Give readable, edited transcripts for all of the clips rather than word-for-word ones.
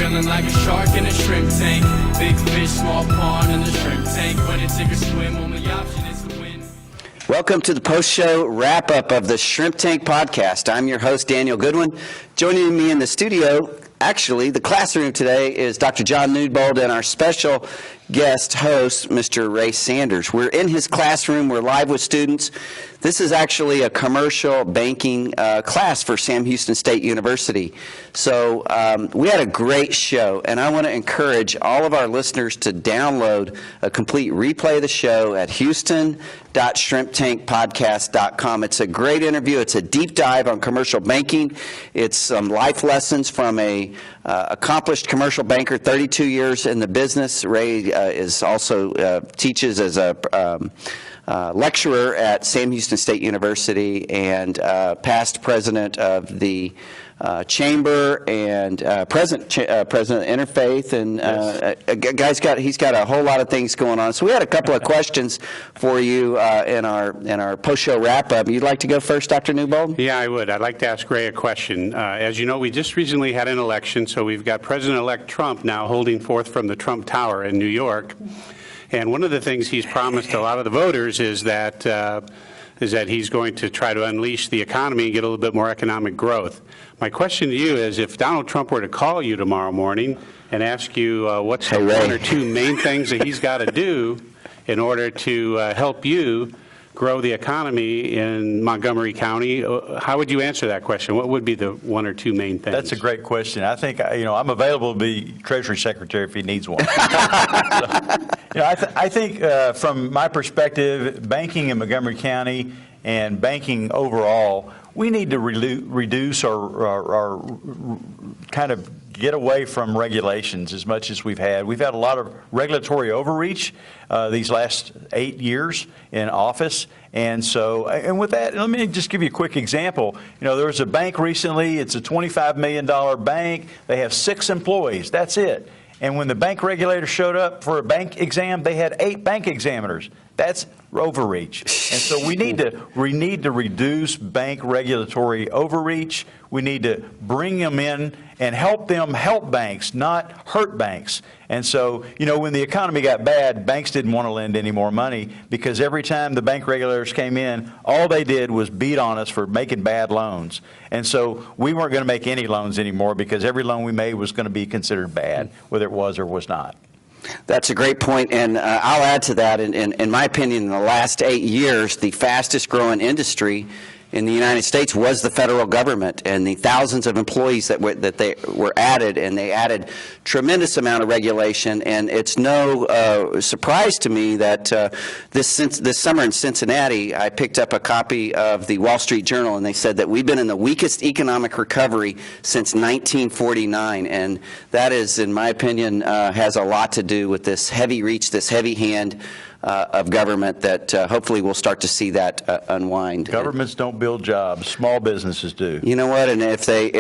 feeling like a shark in a shrimp tank. Big fish, small pond in the shrimp tank. When it take a swim, only option is to win. Welcome to the post-show wrap-up of the Shrimp Tank podcast. I'm your host, Daniel Goodwin. Joining me in the studio, actually, the classroom today, is Dr. John Newbold and our special guest host, Mr. Ray Sanders. We're in his classroom. We're live with students. This is actually a commercial banking class for Sam Houston State University. So we had a great show, and I want to encourage all of our listeners to download a complete replay of the show at houston.shrimptankpodcast.com. It's a great interview. It's a deep dive on commercial banking. It's some life lessons from a accomplished commercial banker, 32 years in the business. Ray is also teaches as a lecturer at Sam Houston State University and past president of the chamber and president of Interfaith, and he's got a whole lot of things going on. So we had a couple of questions for you in our post-show wrap-up. You'd like to go first, Dr. Newbold? Yeah, I would. I'd like to ask Ray a question. As you know, we just recently had an election, so we've got President-elect Trump now holding forth from the Trump Tower in New York. And one of the things he's promised a lot of the voters is that he's going to try to unleash the economy and get a little bit more economic growth. My question to you is, if Donald Trump were to call you tomorrow morning and ask you what's the one or two main things that he's got to do in order to help you grow the economy in Montgomery County, how would you answer that question? What would be the one or two main things? That's a great question. I think, I'm available to be Treasury Secretary if he needs one. I think from my perspective, banking in Montgomery County and banking overall, we need to reduce or kind of get away from regulations as much as we've had. We've had a lot of regulatory overreach these last 8 years in office. And so, and with that, let me just give you a quick example. There was a bank recently, it's a $25 million bank. They have 6 employees, that's it. And when the bank regulator showed up for a bank exam, they had 8 bank examiners. That's overreach. And so we need to reduce bank regulatory overreach. We need to bring them in and help them help banks, not hurt banks. And so, when the economy got bad, banks didn't want to lend any more money because every time the bank regulators came in, all they did was beat on us for making bad loans. And so we weren't going to make any loans anymore because every loan we made was going to be considered bad, whether it was or was not. That's a great point, and I'll add to that. In my opinion, in the last 8 years, the fastest growing industry in the United States was the federal government, and the thousands of employees that they were added, and they added tremendous amount of regulation. And it's no surprise to me that this summer in Cincinnati, I picked up a copy of the Wall Street Journal, and they said that we've been in the weakest economic recovery since 1949, and that is, in my opinion, has a lot to do with this heavy reach, this heavy hand of government that hopefully we'll start to see that unwind. Governments don't build jobs; small businesses do. You know what? And if they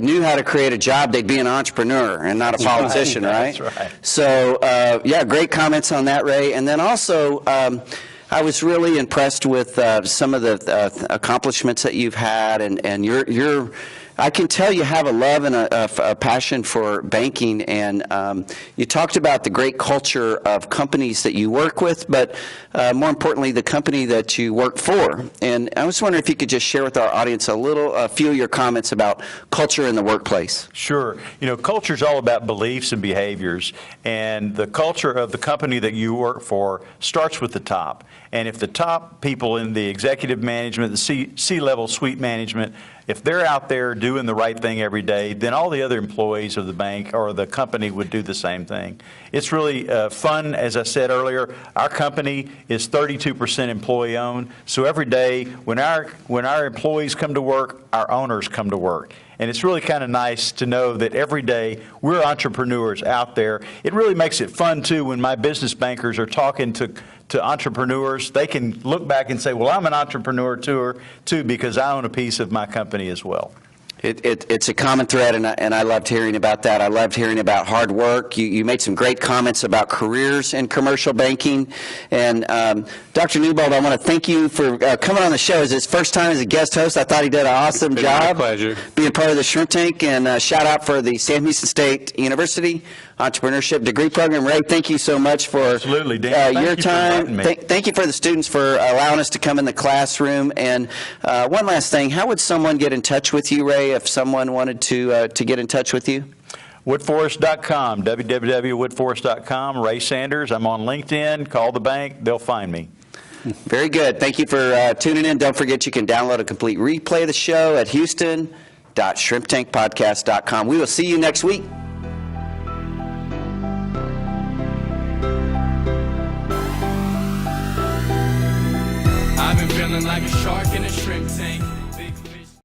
knew how to create a job, they'd be an entrepreneur and not a politician, right? That's right. So yeah, great comments on that, Ray. And then also, I was really impressed with some of the accomplishments that you've had, and you're I can tell you have a love and a passion for banking, and you talked about the great culture of companies that you work with, but more importantly, the company that you work for. And I was wondering if you could just share with our audience a few of your comments about culture in the workplace. Sure. Culture is all about beliefs and behaviors, and the culture of the company that you work for starts with the top. And if the top people in the executive management, the C-level suite management, if they're out there doing the right thing every day, then all the other employees of the bank or the company would do the same thing. It's really fun. As I said earlier, our company is 32% employee-owned. So every day when our employees come to work, our owners come to work. And it's really kind of nice to know that every day we're entrepreneurs out there. It really makes it fun, too, when my business bankers are talking to entrepreneurs. They can look back and say, well, I'm an entrepreneur too, because I own a piece of my company as well. It's a common thread, and I loved hearing about that. I loved hearing about hard work. You made some great comments about careers in commercial banking. And Dr. Newbold, I want to thank you for coming on the show. It's his first time as a guest host. I thought he did an awesome It's been my job. pleasure. Being part of the Shrimp Tank. And shout out for the Sam Houston State University Entrepreneurship Degree Program. Ray, thank you so much for Absolutely, Dan. Thank your you for time. inviting me. Thank you for the students for allowing us to come in the classroom. And one last thing, how would someone get in touch with you, Ray, if someone wanted to get in touch with you? Woodforest.com, www.woodforest.com. Ray Sanders. I'm on LinkedIn. Call the bank. They'll find me. Very good. Thank you for tuning in. Don't forget you can download a complete replay of the show at houston.shrimptankpodcast.com. We will see you next week. I've been feeling like a shark in a shrimp tank.